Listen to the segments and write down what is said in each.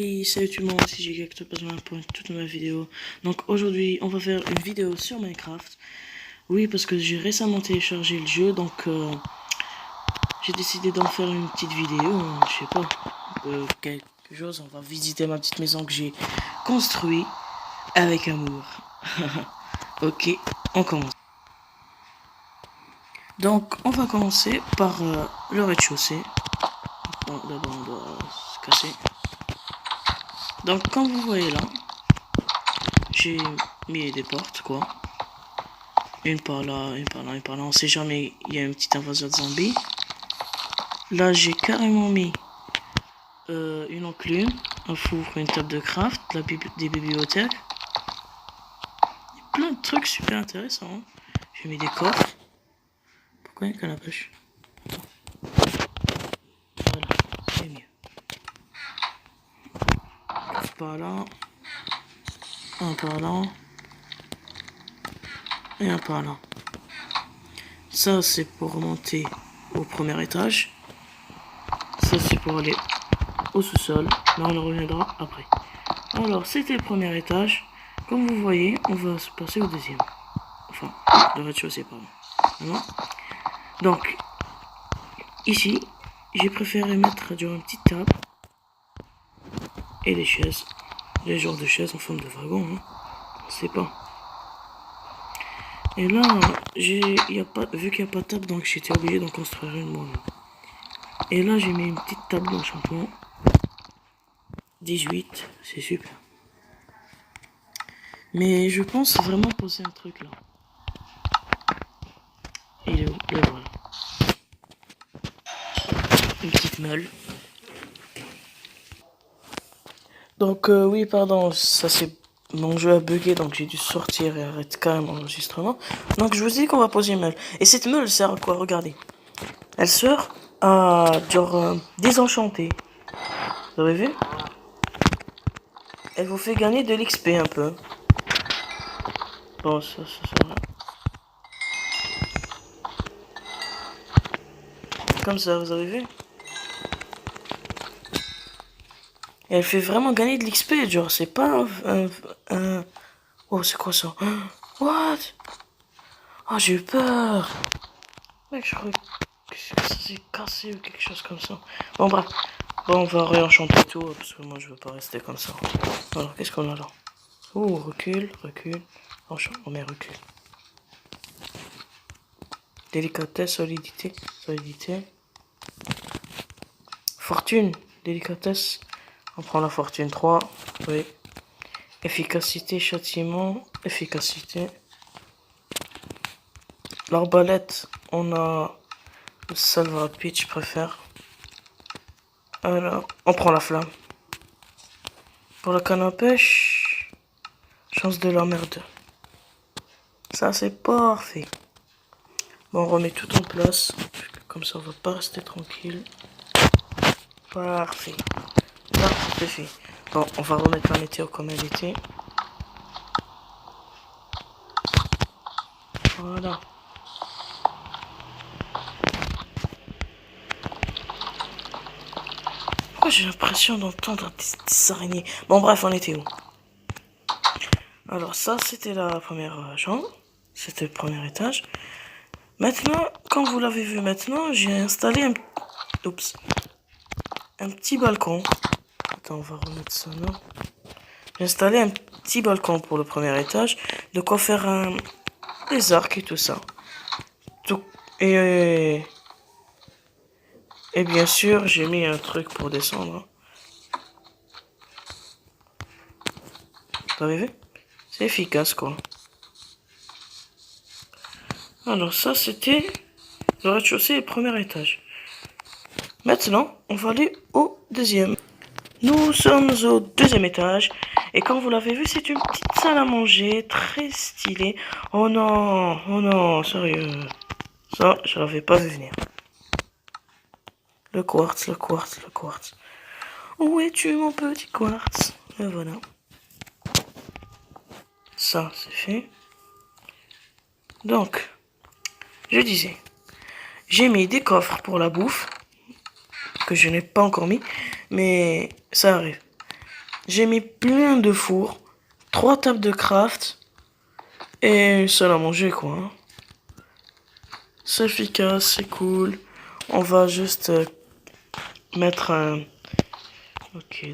Et salut tout le monde, c'est JGek pour toute ma vidéo. Donc aujourd'hui on va faire une vidéo sur Minecraft. Oui, parce que j'ai récemment téléchargé le jeu, donc j'ai décidé d'en faire une petite vidéo, je sais pas, quelque chose. On va visiter ma petite maison que j'ai construite avec amour. Ok, on commence. Donc on va commencer par le rez-de-chaussée. Bon, d'abord on doit se casser. Donc comme vous voyez là, j'ai mis des portes quoi. Une par là, une par là, une par là. On sait jamais, il y a une petite invasion de zombies. Là, j'ai carrément mis une enclume, un four, une table de craft, des bibliothèques. Il y a plein de trucs super intéressants. Hein. J'ai mis des coffres. Pourquoi il y a qu'à la pêche? Voilà, c'est mieux. Coffre par là. Un par là. Et un par là. Ça, c'est pour remonter au premier étage. Ça, c'est pour aller au sous-sol. Là, on en reviendra après. Alors, c'était le premier étage. Comme vous voyez, on va se passer au deuxième. Enfin, le rez-de-chaussée, pardon. Voilà. Donc, ici, j'ai préféré mettre une petite table et les chaises. Les genres de chaises en forme de wagon, hein. On sait pas. Et là, vu qu'il n'y a pas de table, donc j'étais obligé d'en construire une moi-même. Et là, j'ai mis une petite table d'enchantement. 18, c'est super. Mais je pense vraiment poser un truc là. Il est où? Le voilà. Une petite meule. Donc oui, pardon, ça c'est... Mon jeu a bugué, donc j'ai dû sortir et arrêter carrément l'enregistrement. Donc je vous dis qu'on va poser une meule. Et cette meule sert à quoi? Regardez. Elle sert à genre désenchanter. Vous avez vu? Elle vous fait gagner de l'XP un peu. Bon, ça va. Comme ça, vous avez vu? Et elle fait vraiment gagner de l'XP, genre c'est pas un... Oh, c'est quoi ça? What? Oh, j'ai eu peur. Mec, je crois que ça s'est cassé ou quelque chose comme ça. Bon, bref. Bon, on va réenchanter tout, parce que moi, je veux pas rester comme ça. Alors, qu'est-ce qu'on a là? Oh, recule, recule. On met recul. Délicatesse, solidité, solidité. Fortune, délicatesse. On prend la fortune 3. Oui. Efficacité, châtiment, efficacité. L'arbalète, on a le salve rapide, je préfère. Alors, on prend la flamme. Pour la canne à pêche, chance de la merde. Ça, c'est parfait. Bon, on remet tout en place. Comme ça, on va pas rester tranquille. Parfait. Parfait. Bon, on va remettre la météo comme elle était. Voilà. Pourquoi j'ai l'impression d'entendre des araignées? Bon, bref, on était où? Alors, ça, c'était la première chambre. C'était le premier étage. Maintenant, comme vous l'avez vu maintenant, j'ai installé un petit balcon. Attends, on va remettre ça là. J'ai installé un petit balcon pour le premier étage. De quoi faire des arcs et tout ça. Et bien sûr, j'ai mis un truc pour descendre. Vous avez vu? C'est efficace, quoi. Alors ça, c'était le rez-de-chaussée et le premier étage. Maintenant, on va aller au deuxième. Nous sommes au deuxième étage. Et comme vous l'avez vu, c'est une petite salle à manger, très stylée. Oh non, sérieux. Ça, je l'avais pas vu venir. Le quartz, le quartz, le quartz. Où es-tu, mon petit quartz? Et voilà. Ça, c'est fait. Donc, je disais, j'ai mis des coffres pour la bouffe, que je n'ai pas encore mis, mais ça arrive. J'ai mis plein de fours, 3 tables de craft et une seule à manger quoi. Hein. C'est efficace, c'est cool. On va juste mettre un... Ok,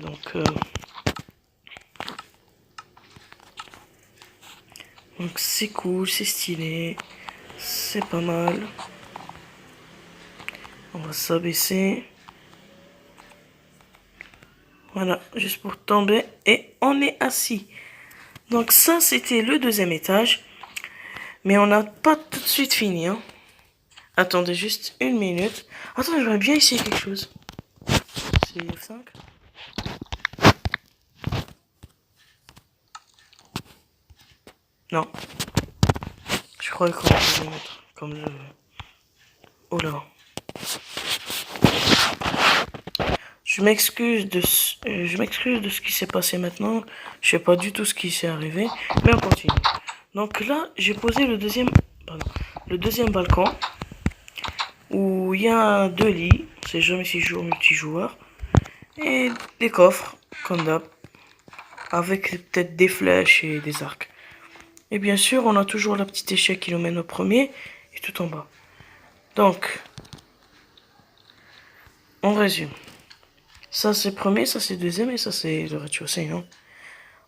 donc c'est cool, c'est stylé, c'est pas mal. On va s'abaisser. Voilà, juste pour tomber et on est assis. Donc ça c'était le deuxième étage. Mais on n'a pas tout de suite fini. Hein. Attendez juste une minute. Attends, j'aimerais bien essayer quelque chose. C'est F5. Non. Je crois qu'on va le mettre comme le... Oh là. Je m'excuse de ce qui s'est passé maintenant. Je sais pas du tout ce qui s'est arrivé. Mais on continue. Donc là, j'ai posé le deuxième balcon. Où il y a 2 lits. C'est jamais si jour multijoueur. Et des coffres, comme d'hab. Avec peut-être des flèches et des arcs. Et bien sûr, on a toujours la petite échelle qui nous mène au premier. Et tout en bas. Donc, on résume. Ça c'est premier, ça c'est deuxième et ça c'est le rez-de-chaussée. Hein.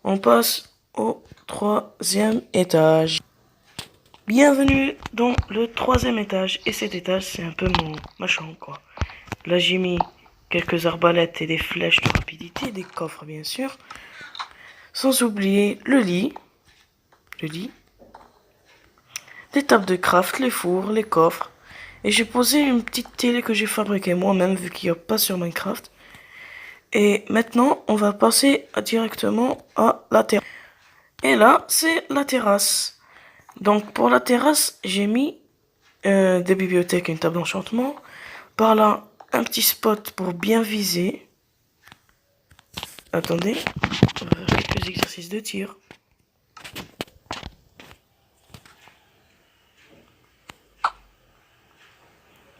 On passe au troisième étage. Bienvenue dans le troisième étage. Et cet étage, c'est un peu ma chambre, quoi. Là, j'ai mis quelques arbalètes et des flèches de rapidité, des coffres, bien sûr. Sans oublier le lit. Des tables de craft, les fours, les coffres. Et j'ai posé une petite télé que j'ai fabriquée moi-même, vu qu'il n'y a pas sur Minecraft. Et maintenant, on va passer directement à la terrasse. Et là, c'est la terrasse. Donc, pour la terrasse, j'ai mis des bibliothèques, une table d'enchantement. Par là, un petit spot pour bien viser. Attendez, on va faire quelques exercices de tir.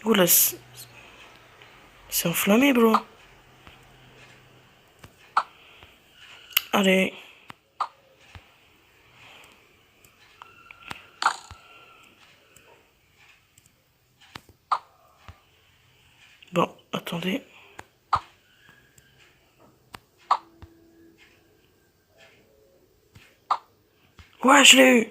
Oula, c'est enflammé, bro. Allez. Bon, attendez. Ouais, je l'ai eu.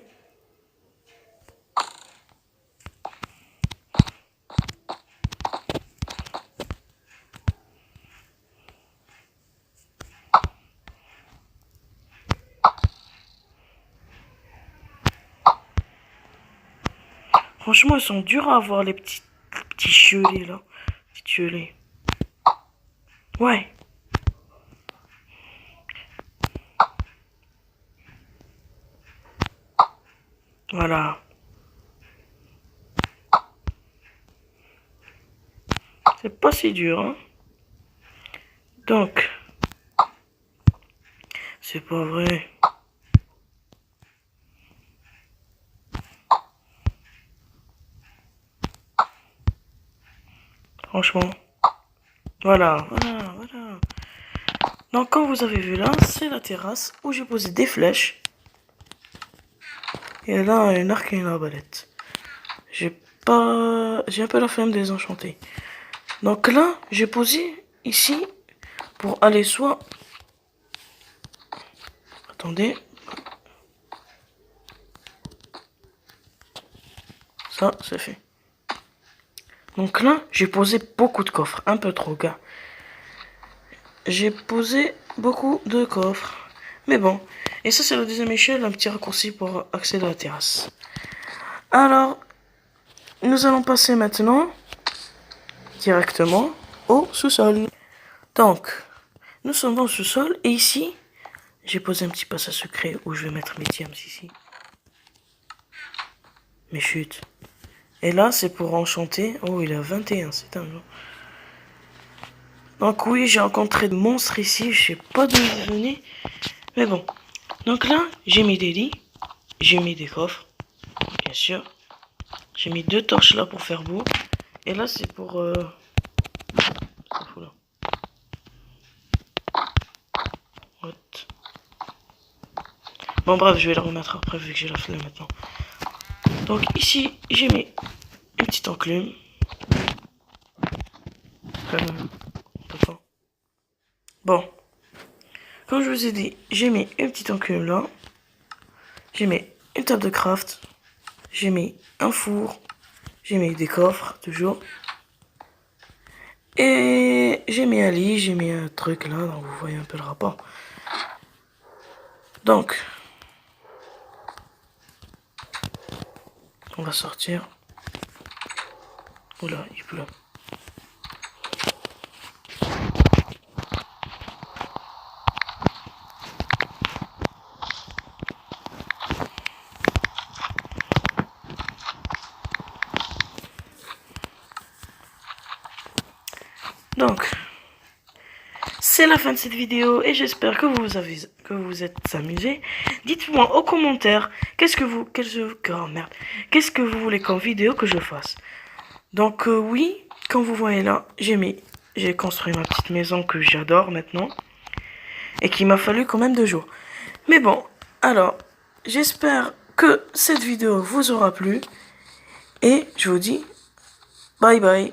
Franchement, ils sont durs à avoir, les petits chiolets, là. Petits chiolets. Ouais. Voilà. C'est pas si dur, hein. Donc. C'est pas vrai. Franchement. Voilà. Donc, comme vous avez vu là, c'est la terrasse où j'ai posé des flèches. Et là, un arc et une arbalète. J'ai un peu la flemme de les enchanter. Donc là, j'ai posé ici pour aller soit... Attendez. Ça, c'est fait. Donc là, j'ai posé beaucoup de coffres. Un peu trop, gars. J'ai posé beaucoup de coffres. Mais bon. Et ça, c'est la deuxième échelle, un petit raccourci pour accéder à la terrasse. Alors, nous allons passer maintenant directement au sous-sol. Donc, nous sommes dans le sous-sol et ici, j'ai posé un petit passage secret où je vais mettre mes diams ici. Mes chutes. Et là, c'est pour enchanter. Oh, il est à 21, c'est un jour. Donc oui, j'ai rencontré des monstres ici, je sais pas d'où ils venaient. Mais bon. Donc là, j'ai mis des lits. J'ai mis des coffres. Bien sûr. J'ai mis 2 torches là pour faire beau. Et là, c'est pour... What Bon bref, je vais la remettre après vu que j'ai la flemme maintenant. Donc ici, j'ai mis une petite enclume. Bon, comme je vous ai dit, j'ai mis une petite enclume là. J'ai mis une table de craft. J'ai mis un four. J'ai mis des coffres, toujours. Et j'ai mis un lit, j'ai mis un truc là, donc vous voyez un peu le rapport. Donc, on va sortir. Oula, il pleut. Donc, c'est la fin de cette vidéo et j'espère que vous êtes amusés. Dites-moi aux commentaires qu'est-ce que vous voulez comme vidéo que je fasse. Donc oui, comme vous voyez là, j'ai construit ma petite maison que j'adore maintenant et qu'il m'a fallu quand même 2 jours. Mais bon, alors j'espère que cette vidéo vous aura plu et je vous dis bye bye.